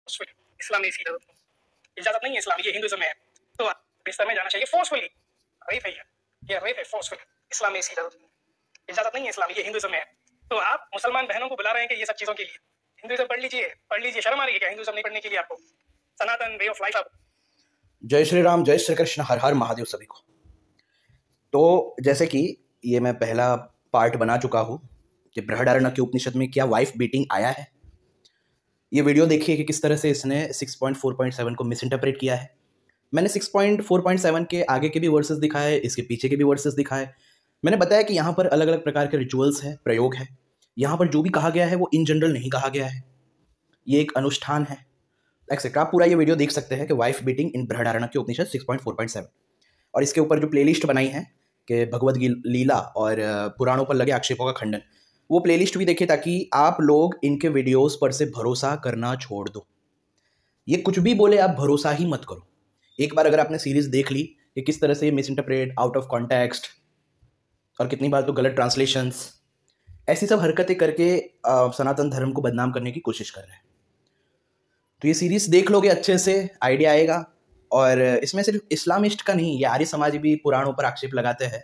Forcefully इस्लाम में इसी इजाजत नहीं है इस्लाम, ये हिंदुइज्म में है, तो बिस्तर में जाना चाहिए फोर्सफुली। रेप है ये रेप है फोर्सफुली, इस्लाम में इसी इजाजत नहीं है इस्लाम, ये हिंदुइज्म में है। तो आप मुसलमान बहनों को बुला रहे हैं कि ये सब चीजों के लिए हिंदुइज्म पढ़ लीजिए, शर्म आ रही है क्या हिंदुइज्म नहीं पढ़ने के लिए आपको? सनातन वे ऑफ लाइफ आप। जय श्री राम, जय श्री कृष्ण, हर हर महादेव सभी को। तो जैसे कि ये मैं पहला पार्ट बना चुका हूँ कि बृहदारण्यक उपनिषद में क्या वाइफ बीटिंग आया है। ये वीडियो देखिए कि किस तरह से इसने 6.4.7 को मिस इंटरप्रेट किया है। मैंने 6.4.7 के आगे के भी वर्सेस दिखाए, इसके पीछे के भी वर्सेस दिखाए। मैंने बताया कि यहाँ पर अलग अलग प्रकार के रिचुअल्स है, प्रयोग है। यहाँ पर जो भी कहा गया है वो इन जनरल नहीं कहा गया है, ये एक अनुष्ठान है एक्सेट्रा। आप पूरा ये वीडियो देख सकते हैं कि वाइफ बीटिंग इन बृहदारण्यक उपनिषद 6.4.7, और इसके ऊपर जो प्लेलिस्ट बनाई है कि भगवद लीला और पुराणों पर लगे आक्षेपों का खंडन, वो प्लेलिस्ट भी देखिए ताकि आप लोग इनके वीडियोस पर से भरोसा करना छोड़ दो। ये कुछ भी बोले आप भरोसा ही मत करो। एक बार अगर आपने सीरीज देख ली कि किस तरह से miss interpret, out of context, और कितनी बार तो गलत ट्रांसलेशंस, ऐसी सब हरकतें करके सनातन धर्म को बदनाम करने की कोशिश कर रहे हैं। तो ये सीरीज देख लोगे अच्छे से आइडिया आएगा। और इसमें सिर्फ इस्लामिस्ट का नहीं, ये आर्य समाज भी पुराणों पर आक्षेप लगाते हैं,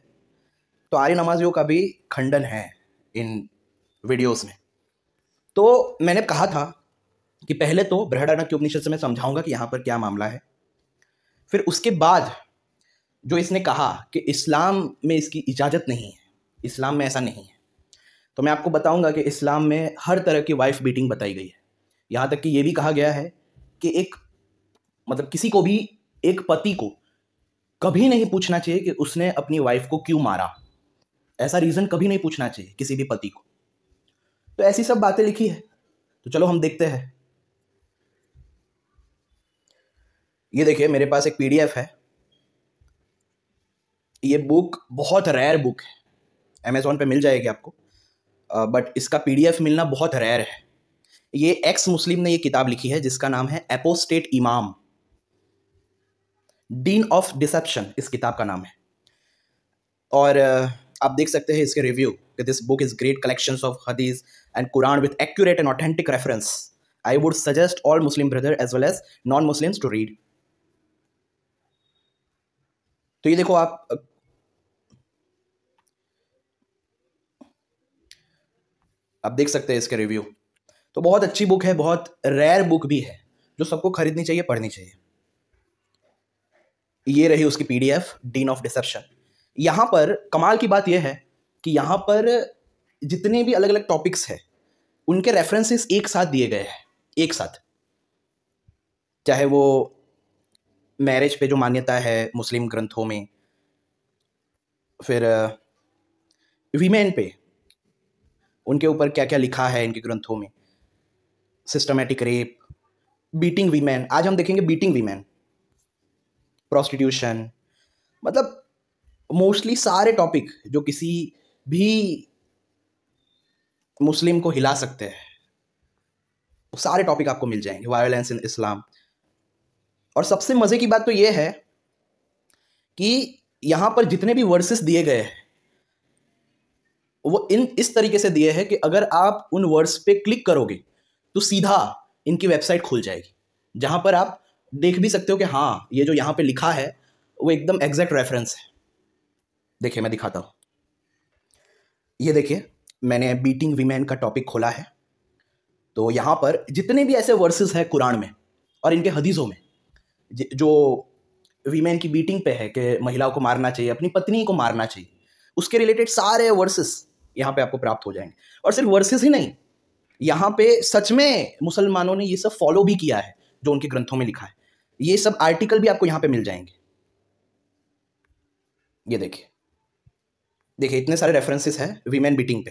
तो आर्य नमाजियों का भी खंडन है इन वीडियोस में। तो मैंने कहा था कि पहले तो बृहदारण्यक उपनिषद से मैं समझाऊंगा कि यहाँ पर क्या मामला है, फिर उसके बाद जो इसने कहा कि इस्लाम में इसकी इजाज़त नहीं है, इस्लाम में ऐसा नहीं है, तो मैं आपको बताऊंगा कि इस्लाम में हर तरह की वाइफ बीटिंग बताई गई है। यहाँ तक कि ये भी कहा गया है कि किसी को भी, एक पति को कभी नहीं पूछना चाहिए कि उसने अपनी वाइफ को क्यों मारा। ऐसा रीज़न कभी नहीं पूछना चाहिए किसी भी पति को। तो ऐसी सब बातें लिखी है। तो चलो हम देखते हैं। ये देखिए मेरे पास एक पीडीएफ है। ये बुक बहुत रेयर बुक है, अमेज़ॉन पे मिल जाएगी आपको, बट इसका पीडीएफ मिलना बहुत रेयर है। ये एक्स मुस्लिम ने ये किताब लिखी है जिसका नाम है एपोस्टेट इमाम, डीन ऑफ डिसेप्शन इस किताब का नाम है। और आप देख सकते हैं इसके रिव्यू कि this book is great collections of hadith and Quran with accurate and authentic reference. I would suggest all Muslim brother as well as non Muslims to read. तो ये देखो आप देख सकते हैं इसके रिव्यू। तो बहुत अच्छी बुक है, बहुत रेयर बुक भी है, जो सबको खरीदनी चाहिए, पढ़नी चाहिए। ये रही उसकी पीडीएफ, डीन ऑफ डिसेप्शन। यहाँ पर कमाल की बात यह है कि यहाँ पर जितने भी अलग अलग टॉपिक्स हैं उनके रेफरेंसेस एक साथ दिए गए हैं, एक साथ। चाहे वो मैरिज पे जो मान्यता है मुस्लिम ग्रंथों में, फिर वीमेन पे उनके ऊपर क्या क्या लिखा है इनके ग्रंथों में, सिस्टमैटिक रेप, बीटिंग वीमेन, आज हम देखेंगे बीटिंग वीमेन, प्रोस्टिट्यूशन, मतलब मोस्टली सारे टॉपिक जो किसी भी मुस्लिम को हिला सकते हैं, वो सारे टॉपिक आपको मिल जाएंगे, वायलेंस इन इस्लाम। और सबसे मजे की बात तो ये है कि यहां पर जितने भी वर्सेस दिए गए हैं वो इस तरीके से दिए हैं कि अगर आप उन वर्ड्स पे क्लिक करोगे तो सीधा इनकी वेबसाइट खुल जाएगी, जहां पर आप देख भी सकते हो कि हाँ ये जो यहाँ पे लिखा है वो एकदम एग्जैक्ट रेफरेंस है। देखिए मैं दिखाता हूँ। ये देखिए मैंने बीटिंग वीमेन का टॉपिक खोला है। तो यहाँ पर जितने भी ऐसे वर्सेस हैं कुरान में और इनके हदीसों में जो वीमेन की बीटिंग पे है कि महिलाओं को मारना चाहिए, अपनी पत्नी को मारना चाहिए, उसके रिलेटेड सारे वर्सेस यहाँ पे आपको प्राप्त हो जाएंगे। और सिर्फ वर्सेस ही नहीं, यहाँ पे सच में मुसलमानों ने ये सब फॉलो भी किया है जो उनके ग्रंथों में लिखा है। ये सब आर्टिकल भी आपको यहाँ पे मिल जाएंगे। ये देखिए देखिए इतने सारे रेफरेंसेस हैं वीमेन बीटिंग पे।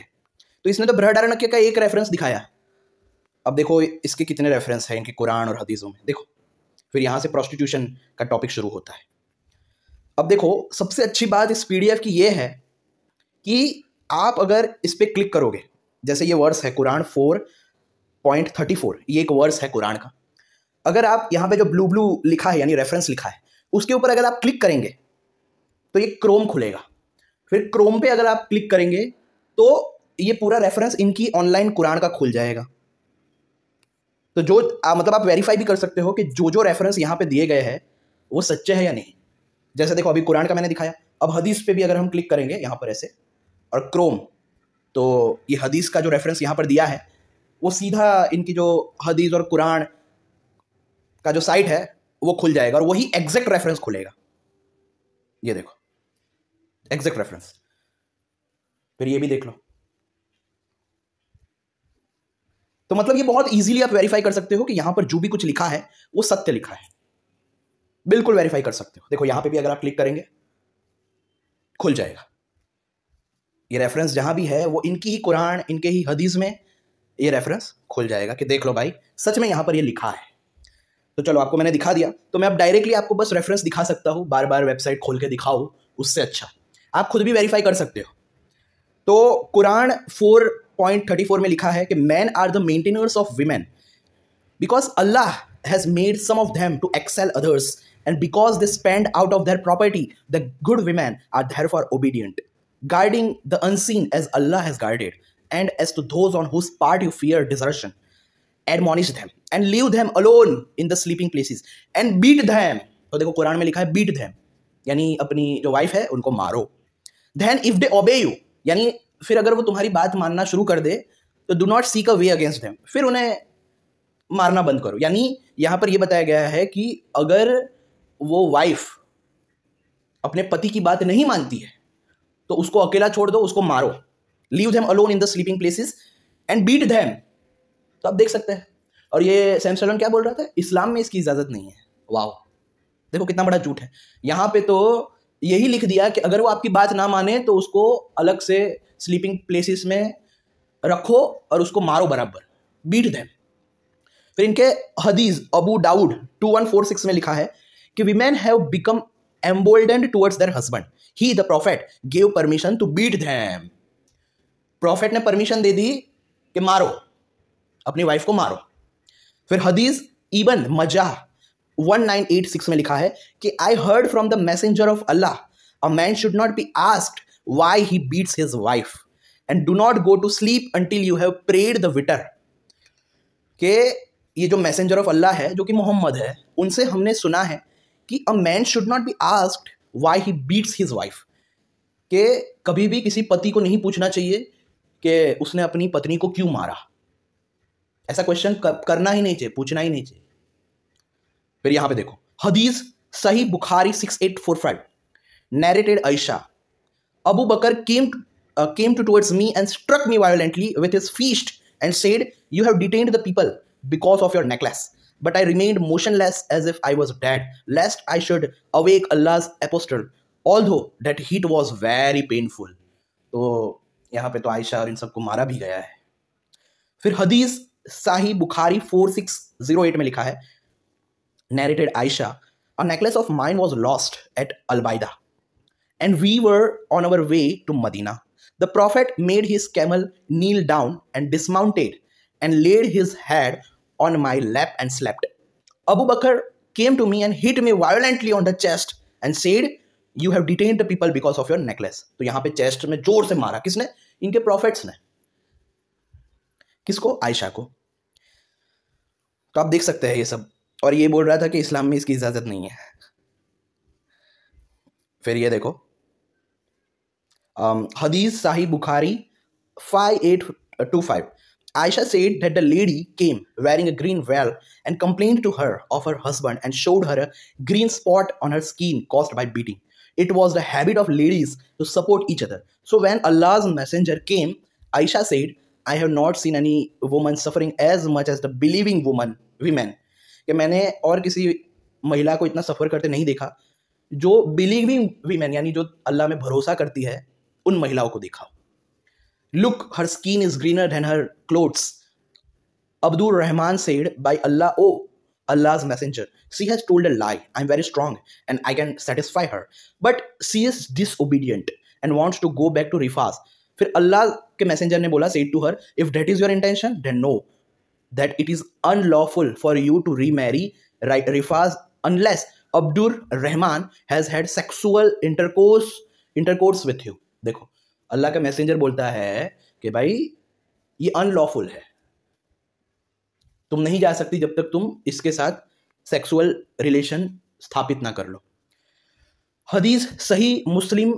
तो इसने तो बृहदारण्यक का एक रेफरेंस दिखाया, अब देखो इसके कितने रेफरेंस हैं इनके कुरान और हदीसों में। देखो फिर यहाँ से प्रोस्टिट्यूशन का टॉपिक शुरू होता है। अब देखो सबसे अच्छी बात इस पीडीएफ की ये है कि आप अगर इस पर क्लिक करोगे, जैसे ये वर्स है कुरान 4.34, ये एक वर्स है कुरान का। अगर आप यहाँ पे जो ब्लू ब्लू लिखा है यानी रेफरेंस लिखा है उसके ऊपर अगर आप क्लिक करेंगे तो ये क्रोम खुलेगा। फिर क्रोम पे अगर आप क्लिक करेंगे तो ये पूरा रेफरेंस इनकी ऑनलाइन कुरान का खुल जाएगा। तो जो मतलब आप वेरीफाई भी कर सकते हो कि जो जो रेफरेंस यहाँ पे दिए गए हैं वो सच्चे हैं या नहीं। जैसे देखो अभी कुरान का मैंने दिखाया, अब हदीस पे भी अगर हम क्लिक करेंगे यहाँ पर ऐसे और क्रोम, तो ये हदीस का जो रेफरेंस यहाँ पर दिया है वो सीधा इनकी जो हदीस और कुरान का जो साइट है वो खुल जाएगा और वही एग्जैक्ट रेफरेंस खुलेगा। ये देखो एग्जैक्ट रेफरेंस, फिर ये भी देख लो। तो मतलब ये बहुत इजीली आप वेरीफाई कर सकते हो कि यहां पर जो भी कुछ लिखा है वो सत्य लिखा है, बिल्कुल वेरीफाई कर सकते हो। देखो यहां पे भी अगर आप क्लिक करेंगे खुल जाएगा, ये रेफरेंस जहां भी है वो इनकी ही कुरान इनके ही हदीस में ये रेफरेंस खुल जाएगा कि देख लो भाई सच में यहां पर ये लिखा है। तो चलो आपको मैंने दिखा दिया, तो मैं अब डायरेक्टली आपको बस रेफरेंस दिखा सकता हूं, बार बार वेबसाइट खोल के दिखाओ उससे अच्छा आप खुद भी वेरीफाई कर सकते हो। तो कुरान 4.34 में लिखा है कि man are the maintainers of women because Allah has made some of them to excel others, and because they spend out of their property, the good women are therefore obedient, guarding the unseen as Allah has guarded. And as to those on whose part you fear desertion, admonish them and leave them alone in the sleeping places and beat them. तो देखो कुरान में लिखा है beat them, यानी अपनी जो wife है उनको मारो। Then if they obey you, यानी फिर अगर वो तुम्हारी बात मानना शुरू कर दे तो do not seek a way against them, फिर उन्हें मारना बंद करो। यानी यहां पर यह बताया गया है कि अगर वो वाइफ अपने पति की बात नहीं मानती है तो उसको अकेला छोड़ दो, उसको मारो। Leave them alone in the sleeping places and beat them. तो आप देख सकते हैं, और ये सैम सलोन क्या बोल रहा था, इस्लाम में इसकी इजाजत नहीं है। वाह, देखो कितना बड़ा झूठ है। यहां पे तो यही लिख दिया कि अगर वो आपकी बात ना माने तो उसको अलग से स्लीपिंग प्लेसेस में रखो और उसको मारो बराबर, बीट देम। फिर इनके हदीस अबू दाऊद 2146 में लिखा है कि women have become emboldened towards their husband, he the prophet give permission to beat them. Prophet ने परमिशन दे दी कि मारो, अपनी वाइफ को मारो। फिर हदीस इबन मजाह 1986 में लिखा है कि I heard from the messenger of Allah a man should not be asked why he beats his wife and do not go to sleep until you have prayed the witr. के ये जो मैसेंजर ऑफ अल्लाह है जो कि मोहम्मद है, उनसे हमने सुना है कि a man should not be asked why he beats his wife, कि कभी भी किसी पति को नहीं पूछना चाहिए कि उसने अपनी पत्नी को क्यों मारा। ऐसा क्वेश्चन करना ही नहीं चाहिए, पूछना ही नहीं चाहिए। फिर यहां पे देखो हदीस सही Bukhari 6845 narrated Ayesha, Abu Bakr came towards me and struck me violently with his fist and said, you have detained the people because of your necklace, but I remained motionless as if I was dead, lest I should awake Allah's apostle, although that heat was very painful. तो यहाँ पे तो आयशा और इन सबको मारा भी गया है। फिर हदीस साही बुखारी 4608 में लिखा है, narrated Aisha, a necklace of mine was lost at Al-Baida, and we were on our way to Medina. The Prophet made his camel kneel down and dismounted and laid his head on my lap and slept. Abu Bakr came to me and hit me violently on the chest and said, you have detained the people because of your necklace. तो यहाँ पे chest में जोर से मारा, किसने? इनके profits ने। किसको? आयशा को। तो आप देख सकते हैं ये सब, और ये बोल रहा था कि इस्लाम में इसकी इजाजत नहीं है। फिर ये देखो Hadith Sahih Bukhari 5825. Aisha said that the lady came wearing a green veil and complained to her of her husband and showed her a green spot on her skin caused by beating. It was the habit of ladies to support each other. So when Allah's messenger came, Aisha said, I have not seen any woman suffering as much as the believing women. कि मैंने और किसी महिला को इतना सफ़र करते नहीं देखा जो बिलीविंग वीमेन यानी जो अल्लाह में भरोसा करती है उन महिलाओं को देखा। Look her skin is greener than her clothes. Abdul Rahman said by Allah, O Allah's messenger, she has told a lie. I'm very strong and I can satisfy her, but she is disobedient and wants to go back to Rifas. फिर अल्लाह के messenger ने बोला, said to her, if that is your intention, then know that it is unlawful for you to remarry Rifas unless Abdur Rahman has had sexual intercourse with you. देखो अल्लाह का messenger बोलता है कि भाई ये अनलॉफुल है, तुम नहीं जा सकती जब तक तुम इसके साथ सेक्सुअल रिलेशन स्थापित ना कर लो। हदीस सही मुस्लिम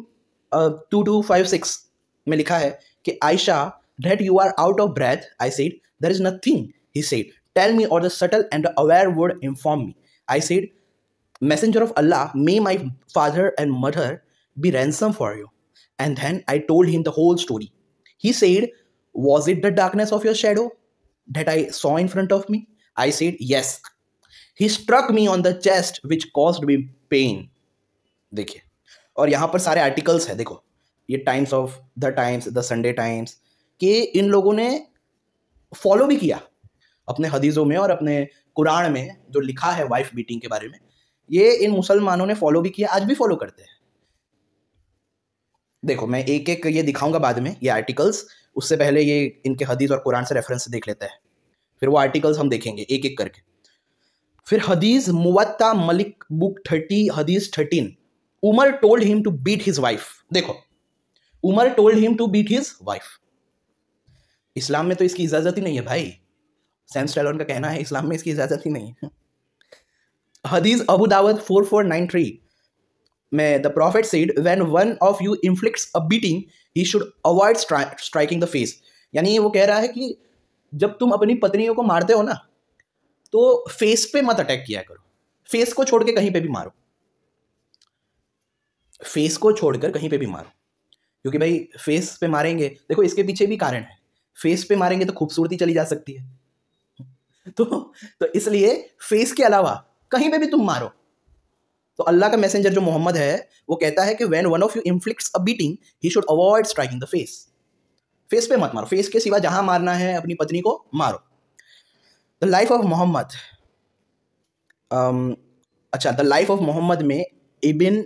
2256 में लिखा है कि Ayesha, that you are out of breath, I said, there is nothing, he said, tell me, or the subtle and the aware would inform me. I said, Messenger of Allah, may my father and mother be ransom for you. And then I told him the whole story. He said, was it the darkness of your shadow that I saw in front of me? I said, yes. He struck me on the chest, which caused me pain. देखिए, और यहाँ पर सारे articles है, देखो ये times of the times, the Sunday times, कि इन लोगों ने फॉलो भी किया अपने हदीसों में और अपने कुरान में जो लिखा है वाइफ बीटिंग के बारे में, ये इन मुसलमानों ने फॉलो भी किया, आज भी फॉलो करते हैं। देखो मैं एक एक ये दिखाऊंगा बाद में ये आर्टिकल्स, उससे पहले ये इनके हदीस और कुरान से रेफरेंस देख लेते हैं, फिर वो आर्टिकल्स हम देखेंगे एक एक करके। फिर हदीस मुवत्ता मलिक बुक 30 हदीस 13, Umar told him to beat his wife. देखो, Umar told him to beat his wife. Islam में तो इसकी इजाजत ही नहीं है भाई, सैम स्टैलोन का कहना है इस्लाम में इसकी इजाजत ही नहीं है। हदीस अबू दाऊद 4493 में the prophet said, when one of you inflicts a beating he should avoid striking the face. यानी वो कह रहा है कि जब तुम अपनी पत्नियों को मारते हो ना, तो फेस पे मत अटैक किया करो, फेस को छोड़ के कहीं पे भी मारो, फेस को छोड़कर कहीं पे भी मारो, क्योंकि भाई फेस पे मारेंगे, देखो इसके पीछे भी कारण है, फेस पे मारेंगे तो खूबसूरती चली जा सकती है, तो इसलिए फेस के अलावा कहीं पे भी तुम मारो। तो अल्लाह का मैसेंजर जो मोहम्मद है वो कहता है कि when one of you inflicts a beating he should avoid striking the face. Face पे मत मारो, फेस के सिवा जहां मारना है अपनी पत्नी को मारो। द लाइफ ऑफ मोहम्मद, अच्छा द लाइफ ऑफ मोहम्मद में इबिन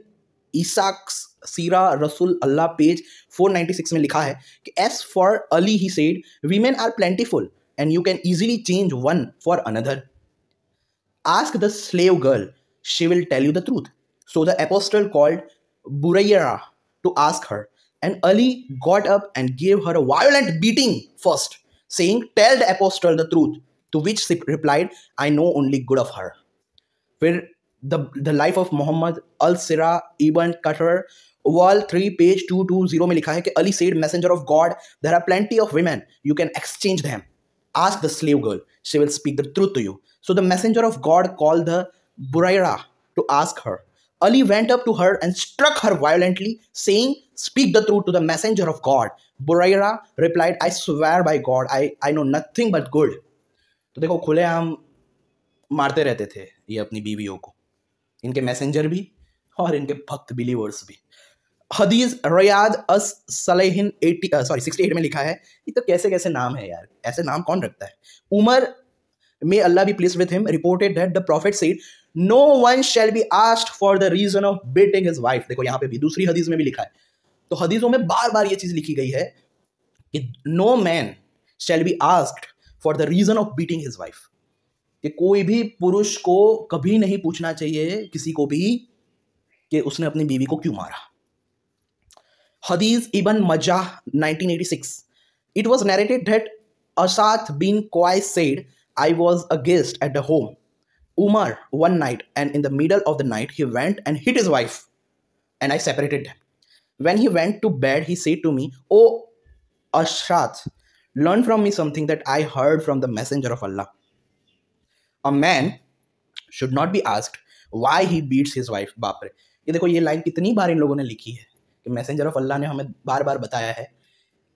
ईसाक सीरा रसूल अल्लाह पेज 496 में लिखा है कि as for Ali he said, women are plentiful and you can easily change one for another. Ask the slave girl, she will tell you the truth. So the apostle called Burayra to ask her, and Ali got up and gave her a violent beating first, saying, tell the apostle the truth. To which she replied, I know only good of her. Where the life of Muhammad al-Sira ibn Qatar wall 3 page 220 में लिखा है कि Ali said, messenger of God, there are plenty of women, you can exchange them. Ask the slave girl, she will speak the truth to you. So the messenger of God called the Burayra to ask her. Ali went up to her and struck her violently, saying, speak the truth to the messenger of God. Burayra replied, I swear by God, I know nothing but good. तो देखो खुलेआम मारते रहते थे ये अपनी बीवियों को, इनके मैसेंजर भी और इनके भक्त बिलीवर्स भी। हदीस रियाद अस सलेहिन 68 में लिखा है, ये तो कैसे कैसे नाम है यार, ऐसे नाम कौन रखता है। Umar may Allah be pleased with him reported that the prophet said, no one shall be asked for the reason of beating his wife. देखो यहाँ पे भी दूसरी हदीस में भी लिखा है, तो हदीसों में बार बार ये चीज लिखी गई है कि no man shall be asked for the reason of beating his wife, कि कोई भी पुरुष को कभी नहीं पूछना चाहिए किसी को भी कि उसने अपनी बीवी को क्यों मारा। Hadith Ibn Majah 1986. It was narrated that Asad bin Qais said, I was a guest at the home Umar one night, and in the middle of the night he went and hit his wife, and I separated them. When he went to bed, he said to me, Oh Asad, learn from me something that I heard from the messenger of Allah. A man should not be asked why he beats his wife. बाप रे, ये देखो ये line कितनी बार इन लोगों ने लिखी है कि मैसेंजर ऑफ अल्लाह ने हमें बार बार बताया है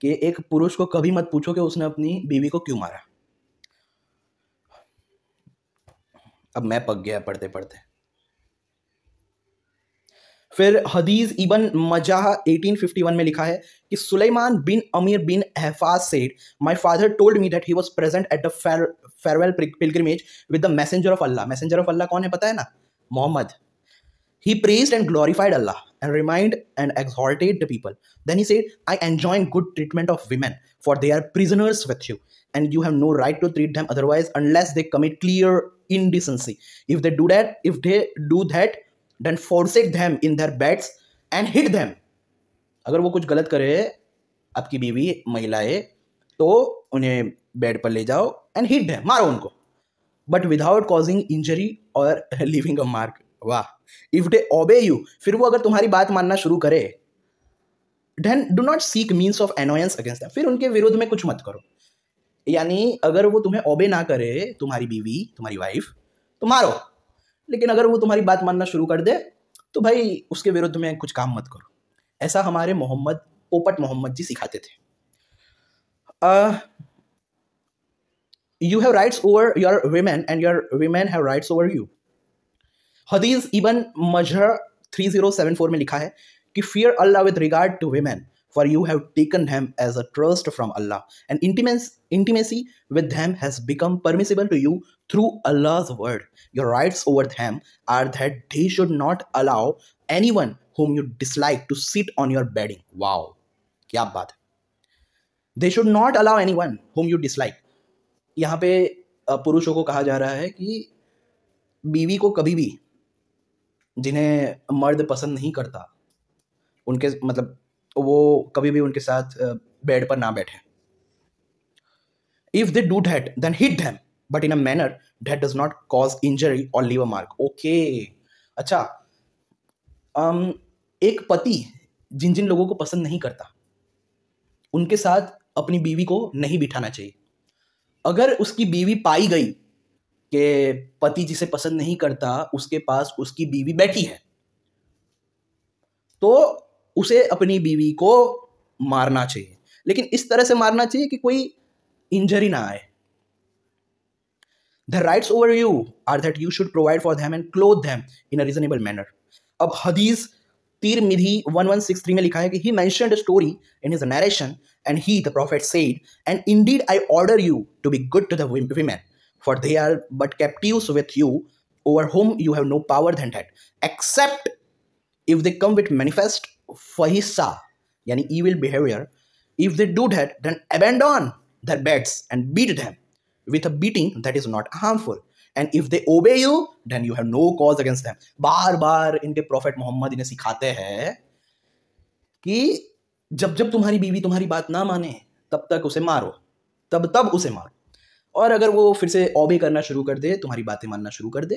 कि एक पुरुष को कभी मत पूछो कि उसने अपनी बीवी को क्यों मारा। अब मैं पक गया पढ़ते पढ़ते। फिर हदीस इबन मजाह 1851 में लिखा है कि Sulaiman bin Amir bin Hafaz said, my father told me that he was present at the farewell pilgrimage with the messenger of Allah. Messenger of Allah कौन है पता है ना, Mohammad. He praised and glorified Allah and reminded and exhorted the people. Then he said, I enjoin good treatment of women, for they are prisoners with you, and you have no right to treat them otherwise unless they commit clear indecency. If they do that, then forsake them in their beds and hit them. अगर वो कुछ गलत करे आपकी बीवी महिलाएं, तो उन्हें बेड पर ले जाओ and hit them, मारो उनको। बट विदाउट कॉजिंग इंजरी और लिविंग अ मार्क। वाह। इफ दे ओबे यू, फिर वो अगर तुम्हारी बात मानना शुरू करे, then do not seek means of annoyance against them, फिर उनके विरुद्ध में कुछ मत करो। यानी अगर वो तुम्हें ओबे ना करे, तुम्हारी बीवी, तुम्हारी वाइफ, तो मारो। लेकिन अगर वो तुम्हारी बात मानना शुरू कर दे, तो भाई उसके विरुद्ध में कुछ काम मत करो। ऐसा हमारे मोहम्मद, पोपट मोहम्मद जी सिखाते थे। You have rights over your women and your women have rights over you. हदीस इबन मजहर 3074 में लिखा है कि fear Allah with regard to women, for you have taken them as a trust from Allah, and intimacy with them has become permissible to you through Allah's word. Your rights over them are that they should not allow anyone whom you dislike to sit on your bedding. Wow, क्या बात है। They should not allow anyone whom you dislike. यहाँ पे पुरुषों को कहा जा रहा है कि बीवी को कभी भी, जिन्हें मर्द पसंद नहीं करता, उनके मतलब वो कभी भी उनके साथ बेड पर ना बैठे। If they do that then hit them but in a manner that does not cause injury or leave a mark. Okay, अच्छा। एक पति जिन जिन लोगों को पसंद नहीं करता, उनके साथ अपनी बीवी को नहीं बिठाना चाहिए। अगर उसकी बीवी पाई गई कि पति जिसे पसंद नहीं करता उसके पास उसकी बीवी बैठी है, तो उसे अपनी बीवी को मारना चाहिए, लेकिन इस तरह से मारना चाहिए कि कोई इंजरी ना आए। The rights over you are that you should provide for them and clothe them in a reasonable manner. अब हदीस तिरमिधी 1163 में लिखा है कि he mentioned a story in his narration and he, the prophet, said, and indeed I order you to be good to the women, for they are but captives with you, over whom you have no power than that, except if they come with manifest fahisa, yani evil behavior. If they do that, then abandon their beds and beat them with a beating that is not harmful. And if they obey you, then you have no cause against them. बार बार इनके prophet Mohammad इन्हें सिखाते हैं कि जब जब तुम्हारी बीवी तुम्हारी बात ना माने, तब तक उसे मारो, तब उसे मारो। और अगर वो फिर से ओबे करना शुरू कर दे, तुम्हारी बातें मानना शुरू कर दे,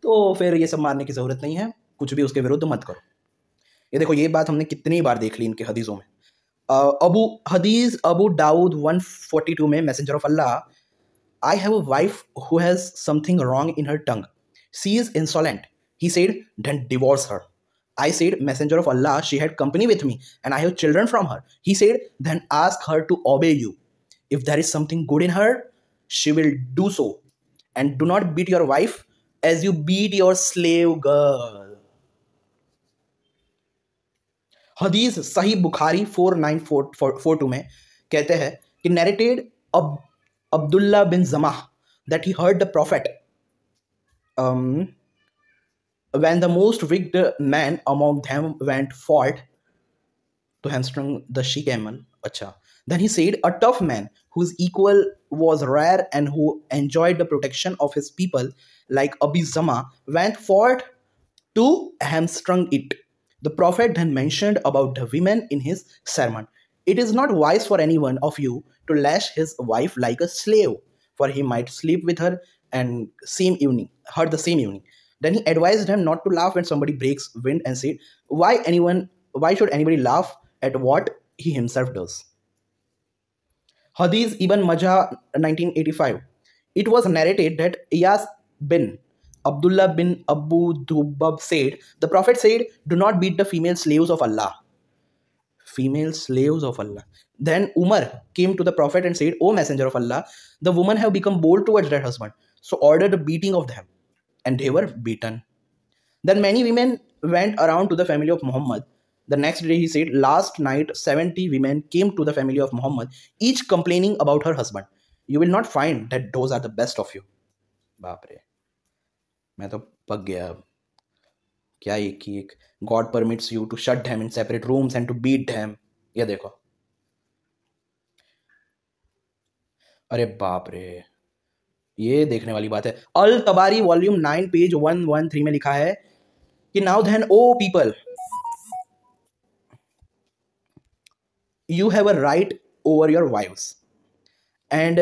तो फिर ये सब मारने की ज़रूरत नहीं है, कुछ भी उसके विरुद्ध मत करो। ये देखो, ये बात हमने कितनी बार देख ली इनके हदीसों में। अबू दाऊद 142 में, messenger of Allah, I have a wife who has something wrong in her tongue. She is insolent. He said, then divorce her. I said, Messenger of Allah, she had company with me and I have children from her. He said, then ask her to obey you. If there is something good in her, she will do so. And do not beat your wife as you beat your slave girl. हदीस सही बुखारी 4942 में कहते हैं कि narrated Abdullah bin Zamah that he heard the prophet when the most wicked man among them went fought to hamstring the she camel. Acha. Then he said, a tough man whose equal was rare and who enjoyed the protection of his people like Abi Zama went fought to hamstring it. The prophet then mentioned about the women in his sermon. It is not wise for anyone of you to lash his wife like a slave, for he might sleep with her and the same evening. Then he advised them not to laugh when somebody breaks wind and said, why should anybody laugh at what he himself does? Hadith Ibn Majah 1985. It was narrated that Iyas bin Abdullah bin Abu Dhubab said, the prophet said, do not beat the female slaves of Allah. Female slaves of Allah. Then Umar came to the prophet and said, O messenger of Allah, the women have become bold towards their husband, so order the beating of them. And they were beaten. Then many women went around to the family of Muhammad. The next day he said, last night 70 women came to the family of Muhammad, each complaining about her husband. You will not find that those are the best of you. बाप रे, मैं तो पक गया अब। क्या एक God permits you to shut them in separate rooms and to beat them. ये देखो, अरे बाप रे, ये देखने वाली बात है। अल तबारी वॉल्यूम 9 पेज 113 में लिखा है कि now then, O people, you have a right over your wives and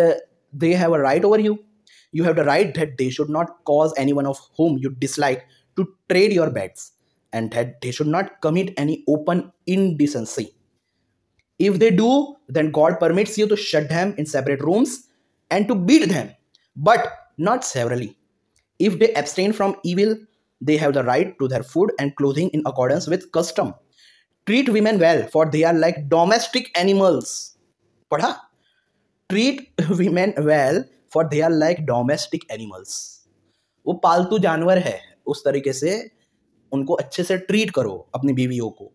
they have a right over you. You have the right that they should not cause anyone of whom you dislike to trade your beds, and that they should not commit any open indecency. If they do, then God permits you to shut them in separate rooms and to beat them, but not severally. If they abstain from evil, they have the right to their food and clothing in accordance with custom. Treat women well, for they are like domestic animals. पढ़ा? Treat women well, for they are like domestic animals. वो पालतू जानवर है, उस तरीके से उनको अच्छे से ट्रीट करो अपनी बीवियों को.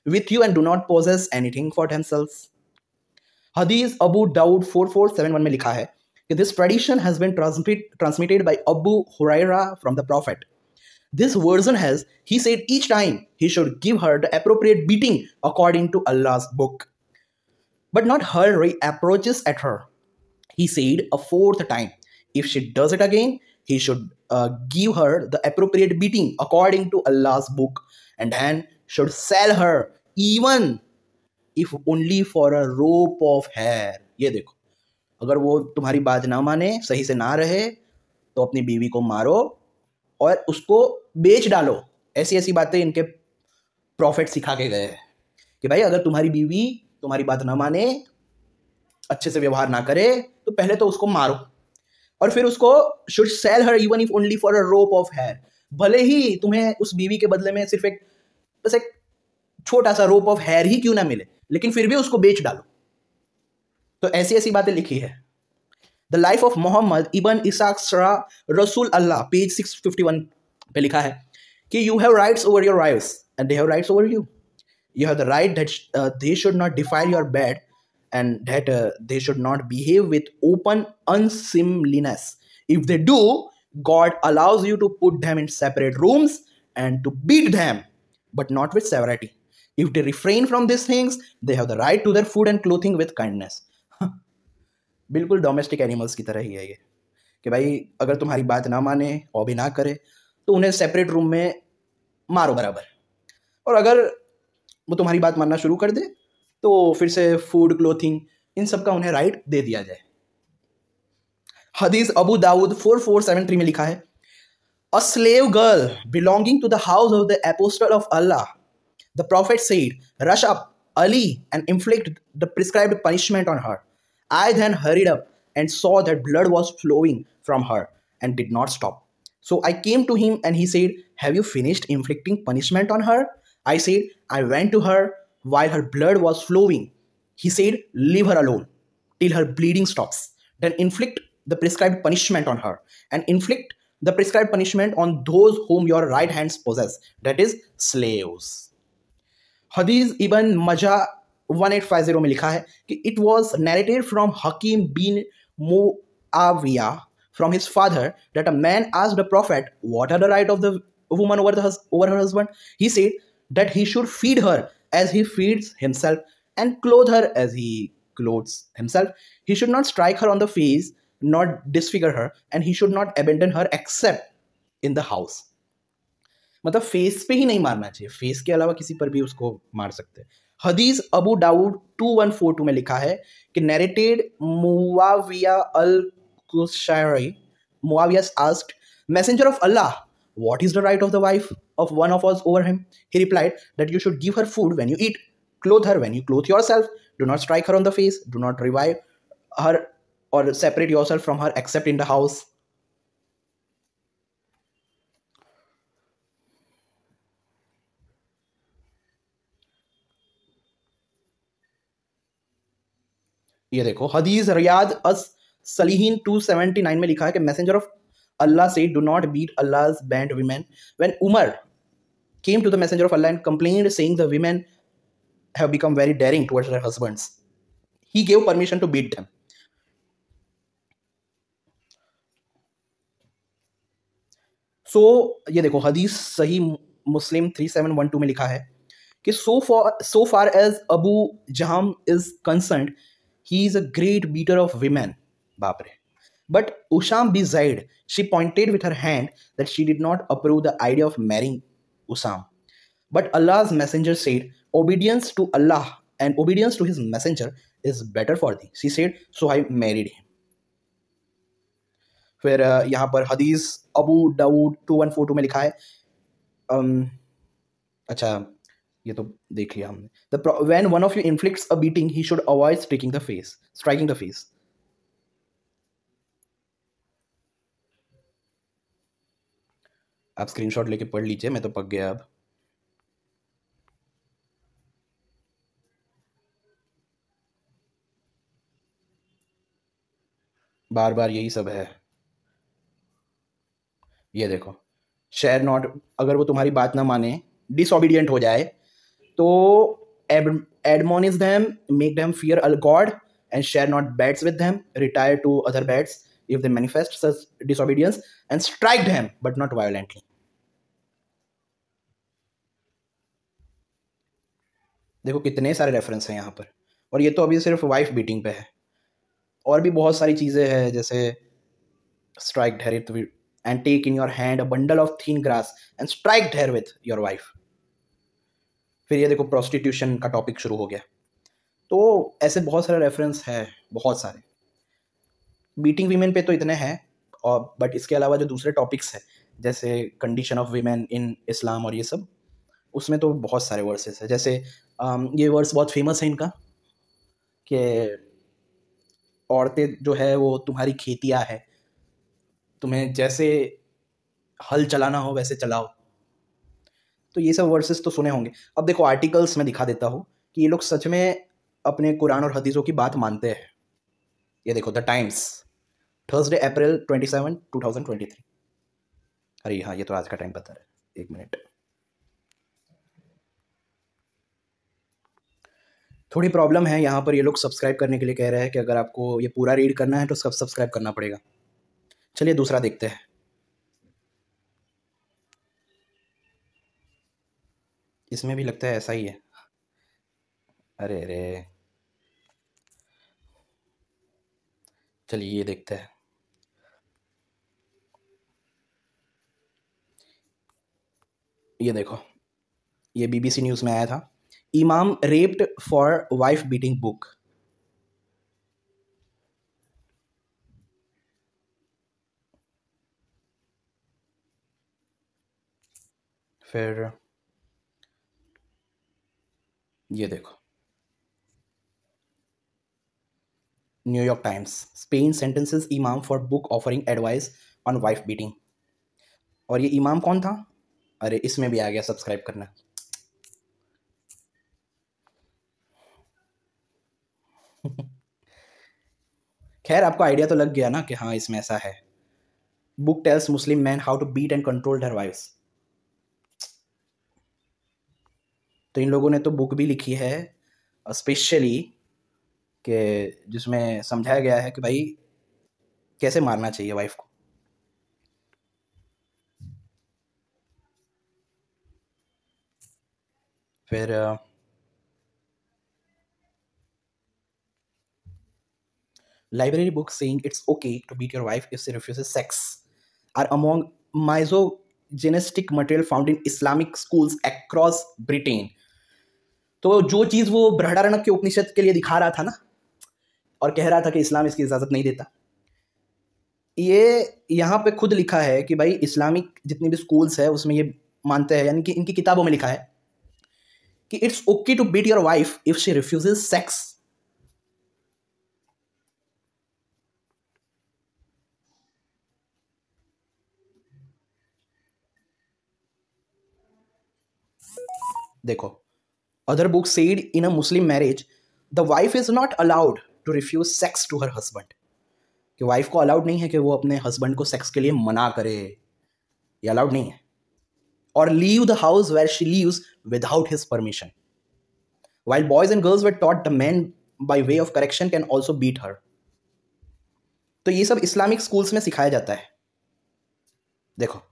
With you and do not possess anything for themselves. हदीस अबू दाऊद 4471 में लिखा है कि this tradition has been transmitted by Abu Huraira from the Prophet. This version has, he said each time he should give her the appropriate beating according to Allah's book, but not her approaches at her. He said a fourth time, if she does it again, he should give her the appropriate beating according to Allah's book, and then should sell her even if only for a rope of hair. ये देखो, अगर वो तुम्हारी बात ना माने, सही से ना रहे, तो अपनी बीवी को मारो और उसको बेच डालो. ऐसी ऐसी बातें इनके प्रॉफिट सिखा के गए हैं कि भाई अगर तुम्हारी बीवी तुम्हारी बात ना माने, अच्छे से व्यवहार ना करे, तो पहले तो उसको मारो और फिर उसको should sell her even if only for a rope of hair. भले ही तुम्हें उस बीवी के बदले में सिर्फ बस एक छोटा सा रोप ऑफ हेयर ही क्यों ना मिले, लेकिन फिर भी उसको बेच डालो. तो ऐसी ऐसी बातें लिखी है. The life of Mohammad ibn Ishaq Rasul Allah page 651 पे लिखा है कि you have rights over your wives and they have rights over you. You have the right that they should not defile your bed, and that they should not behave with open unseemliness. If they do, God allows you to put them in separate rooms and to beat them, but not with severity. If they refrain from these things, they have the right to their food and clothing with kindness. बिल्कुल domestic animals की तरह ही है ये कि भाई अगर तुम्हारी बात ना माने और भी ना करे तो उन्हें सेपरेट रूम में मारो बराबर, और अगर वो तुम्हारी बात मानना शुरू कर दे तो फिर से फूड क्लोथिंग इन सब का उन्हें राइट दे दिया जाए. हदीस अबू दाऊद 4473 में लिखा है, a slave girl belonging to the house of the apostle of Allah, the prophet said, rush up Ali and inflict the prescribed punishment on her. I then hurried up and saw that blood was flowing from her and did not stop. So I came to him and he said, have you finished inflicting punishment on her? I said, I went to her while her blood was flowing. He said, leave her alone till her bleeding stops. Then inflict the prescribed punishment on her, and inflict the prescribed punishment on those whom your right hands possess, that is, slaves. हदीस इबन मजा 1850 में लिखा है कि it was narrated from Hakim bin Muawiyah from his father that a man asked the Prophet, what are the right of the woman over her husband? He said that he should feed her as he feeds himself and clothe her as he clothes himself. He should not strike her on the face, not disfigure her, and he should not abandon her except in the house. मतलब face पे ही नहीं मारना चाहिए, face के अलावा किसी पर भी उसको मार सकते हैं. हदीस अबू दाऊद 2142 में लिखा है कि narrated Muawiya al Qushayri, Muawiya asked, messenger of Allah, what is the right of the wife of one of us over him? He replied that you should give her food when you eat, clothe her when you clothe yourself, do not strike her on the face, do not revive her or separate yourself from her except in the house. ये देखो हदीस Riyadh अस सलीहीन 279 में लिखा है कि messenger of Allah से do not beat Allah's banned women. When Umar came to the messenger of Allah and complained saying the women have become very daring towards their husbands, he gave permission to beat them. So ये देखो हदीस सही मुस्लिम 3712 में लिखा है कि so far as Abu Jaham is concerned, he is a great beater of women. बाप रे. But Usham beside, she pointed with her hand that she did not approve the idea of marrying Usam. But Allah's messenger said, obedience to Allah and obedience to his messenger is better for thee. She said, so I married him. फिर यहाँ पर हदीस अबू दाऊद 2142 में लिखा है अच्छा ये तो देख लिया हमने। When one of you inflicts a beating he should avoid striking the face. आप स्क्रीनशॉट लेके पढ़ लीजिए, मैं तो पक गया अब। बार बार यही सब है। ये देखो, शेयर नॉट, अगर वो तुम्हारी बात ना माने, डिसओबीडियंट हो जाए, तो admonish them, make them fear a god and share not beds with them, retire to other beds if they manifest such disobedience and strike them but not violently। देखो कितने सारे रेफरेंस हैं यहाँ पर, और ये तो अभी सिर्फ वाइफ बीटिंग पे है, और भी बहुत सारी चीज़ें हैं, जैसे strike her and take in your hand a bundle of thin grass and strike her with your wife। फिर ये देखो प्रोस्टिट्यूशन का टॉपिक शुरू हो गया। तो ऐसे बहुत सारे रेफरेंस है, बहुत सारे। बीटिंग वीमेन पे तो इतने हैं, और बट इसके अलावा जो दूसरे टॉपिक्स हैं जैसे कंडीशन ऑफ वीमेन इन इस्लाम और ये सब, उसमें तो बहुत सारे वर्सेस है। जैसे ये वर्स बहुत फेमस है इनका कि औरतें जो है वो तुम्हारी खेतियाँ है, तुम्हें जैसे हल चलाना हो वैसे चलाओ। तो ये सब वर्सेस तो सुने होंगे। अब देखो आर्टिकल्स में दिखा देता हूँ कि ये लोग सच में अपने कुरान और हदीसों की बात मानते हैं। ये देखो द टाइम्स, थर्सडे अप्रैल 27, 2023। अरे हाँ, ये तो आज का टाइम बता रहा है, एक मिनट। थोड़ी प्रॉब्लम है यहाँ पर, ये लोग सब्सक्राइब करने के लिए कह रहे हैं कि अगर आपको ये पूरा रीड करना है तो सब्सक्राइब करना पड़ेगा। चलिए दूसरा देखते हैं। इसमें भी लगता है ऐसा ही है। अरे अरे, चलिए ये देखते हैं। ये देखो, ये बीबीसी न्यूज़ में आया था, इमाम raped for wife beating book. फिर ये देखो, न्यूयॉर्क टाइम्स, स्पेन सेंटेंसेस इमाम for book offering advice on wife beating. और ये इमाम कौन था? अरे इसमें भी आ गया सब्सक्राइब करना। खैर आपको आइडिया तो लग गया ना कि हाँ इसमें ऐसा है। Book tells Muslim man how to beat and control their wives. तो इन लोगों ने तो बुक भी लिखी है स्पेशली कि जिसमें समझाया गया है कि भाई कैसे मारना चाहिए वाइफ को। फिर library books saying it's okay to beat your wife if she refuses sex are among misogynistic material found in Islamic schools across Britain। तो जो चीज़ वो बृहदारण्यक के उपनिषद के लिए दिखा रहा था ना, और कह रहा था कि इस्लाम इसकी इजाज़त नहीं देता, ये यहाँ पे खुद लिखा है कि भाई इस्लामिक जितनी भी स्कूल्स है उसमें ये मानते हैं, यानी कि इनकी किताबों में लिखा है कि it's okay to beat your wife if she refuses sex. देखो, other books said in a Muslim marriage the wife is not allowed to refuse sex to her husband। कि वाइफ को अलाउड नहीं है कि वो अपने हस्बैंड को sex के लिए मना करे, ये अलाउड नहीं है। और leave the house where she lives without his permission, while boys and girls were taught the men by way of correction can also beat her। तो ये सब इस्लामिक स्कूल्स में सिखाया जाता है। देखो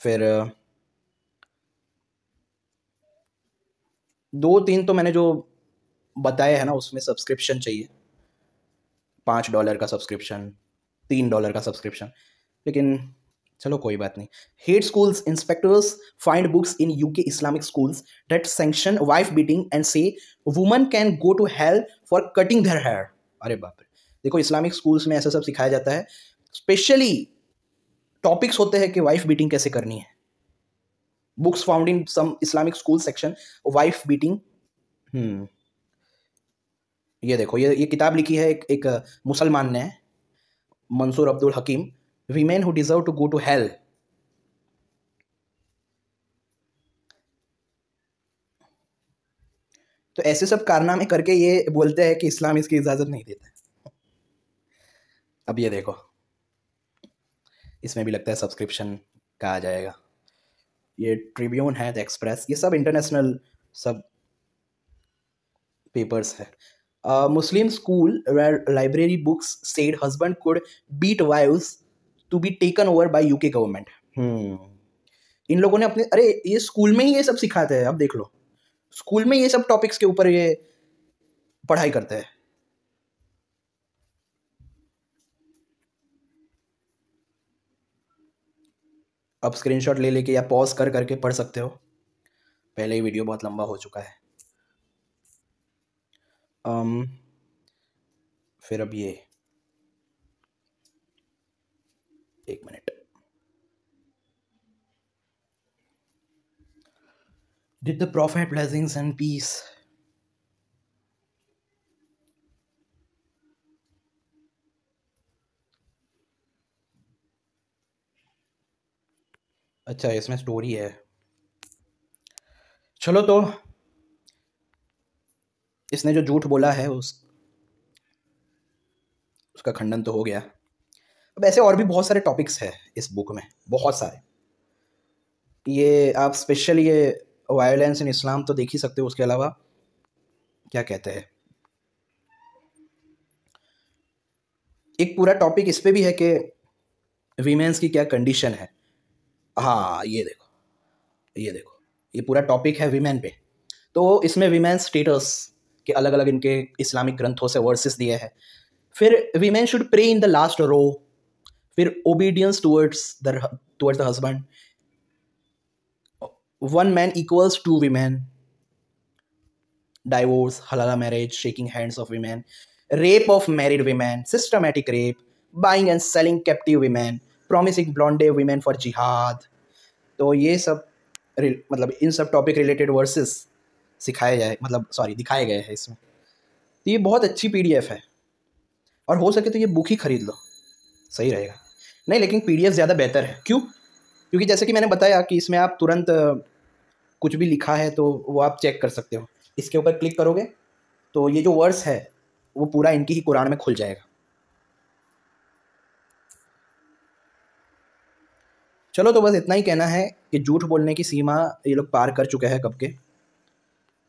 फिर दो तीन तो मैंने जो बताए हैं ना, उसमें सब्सक्रिप्शन चाहिए, $5 का सब्सक्रिप्शन, $3 का सब्सक्रिप्शन, लेकिन चलो कोई बात नहीं। Hate schools inspectors find books in UK Islamic schools that sanction wife beating and say woman can go to hell for cutting their hair. अरे बाप रे, देखो इस्लामिक स्कूल्स में ऐसा सब सिखाया जाता है, स्पेशली टॉपिक्स होते हैं कि वाइफ बीटिंग कैसे करनी है। Books found in some Islamic school section, wife beating. ये देखो, ये किताब लिखी है एक मुसलमान ने, Mansoor Abdul Hakim, women who deserve to go to hell. तो ऐसे सब कारनामे करके ये बोलते हैं कि इस्लाम इसकी इजाजत नहीं देता। अब ये देखो, इसमें भी लगता है सब्सक्रिप्शन का आ जाएगा। ये ट्रिब्यून है, द एक्सप्रेस, ये सब इंटरनेशनल सब पेपर्स है। Muslim school where library books said husband could beat wives to be taken over by UK government. इन लोगों ने अपने, अरे ये स्कूल में ही ये सब सिखाते हैं। अब देख लो, स्कूल में ये सब टॉपिक्स के ऊपर ये पढ़ाई करते हैं। अब स्क्रीनशॉट ले लेके या पॉज कर करके पढ़ सकते हो, पहले ही वीडियो बहुत लंबा हो चुका है। फिर अब ये एक minute, did the prophet blessings and peace. अच्छा, इसमें स्टोरी है। चलो, तो इसने जो झूठ बोला है उसका खंडन तो हो गया। अब ऐसे और भी बहुत सारे टॉपिक्स हैं इस बुक में, बहुत सारे। ये आप स्पेशल ये वायलेंस इन इस्लाम तो देख ही सकते हो। उसके अलावा क्या कहते हैं, एक पूरा टॉपिक इस पे भी है कि वीमेंस की क्या कंडीशन है। हाँ, ये देखो, ये देखो, ये पूरा टॉपिक है वीमेन पे। तो इसमें वीमेन स्टेटस के अलग अलग इनके इस्लामिक ग्रंथों से वर्सेस दिए हैं। फिर women should pray in the last row, फिर obedience towards the husband, one man equals to women, divorce, halal marriage, shaking hands of women, rape of married women, systematic rape, buying and selling captive women, promising blonde women for jihad। तो ये सब मतलब इन सब topic related versus सिखाए जाए, मतलब sorry दिखाए गए हैं इसमें। तो ये बहुत अच्छी पीडीएफ है, और हो सके तो ये बुक ही खरीद लो, सही रहेगा। नहीं, लेकिन पीडीएफ ज़्यादा बेहतर है। क्यों? क्योंकि जैसे कि मैंने बताया कि इसमें आप तुरंत कुछ भी लिखा है तो वो आप चेक कर सकते हो। इसके ऊपर क्लिक करोगे तो ये जो वर्स है वो पूरा इनकी ही कुरान में खुल जाएगा। चलो, तो बस इतना ही कहना है कि झूठ बोलने की सीमा ये लोग पार कर चुके हैं कब के।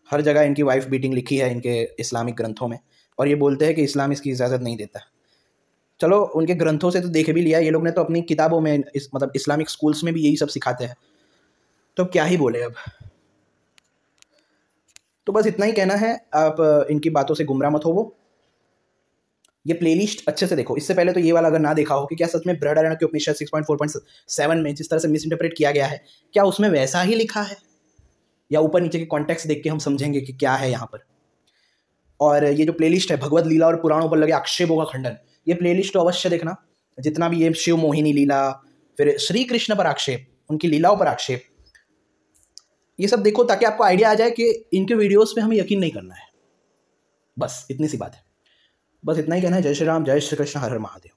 हर जगह इनकी वाइफ बीटिंग लिखी है इनके इस्लामिक ग्रंथों में, और ये बोलते हैं कि इस्लाम इसकी इजाज़त नहीं देता। चलो, उनके ग्रंथों से तो देख भी लिया, ये लोग ने तो अपनी किताबों में मतलब इस्लामिक स्कूल्स में भी यही सब सिखाते हैं, तो क्या ही बोले अब। तो बस इतना ही कहना है, आप इनकी बातों से गुमराह मत होवो। ये प्लेलिस्ट अच्छे से देखो। इससे पहले तो ये वाला अगर ना देखा हो कि क्या सच में बृहदारण्यक के उपनिषद 6.4.7 में जिस तरह से मिस इंटरप्रेट किया गया है, क्या उसमें वैसा ही लिखा है, या ऊपर नीचे के कॉन्टेक्स्ट देख के हम समझेंगे कि क्या है यहाँ पर। और ये जो प्लेलिस्ट है भगवत लीला और पुराणों पर लगे आक्षेपों का खंडन, ये प्लेलिस्ट तो अवश्य देखना। जितना भी ये शिव मोहिनी लीला, फिर श्री कृष्ण पर आक्षेप, उनकी लीलाओं पर आक्षेप, ये सब देखो ताकि आपको आइडिया आ जाए कि इनके वीडियोस पे हमें यकीन नहीं करना है। बस इतनी सी बात है। बस इतना ही कहना है। जय श्री राम, जय श्री कृष्ण, हर हर महादेव।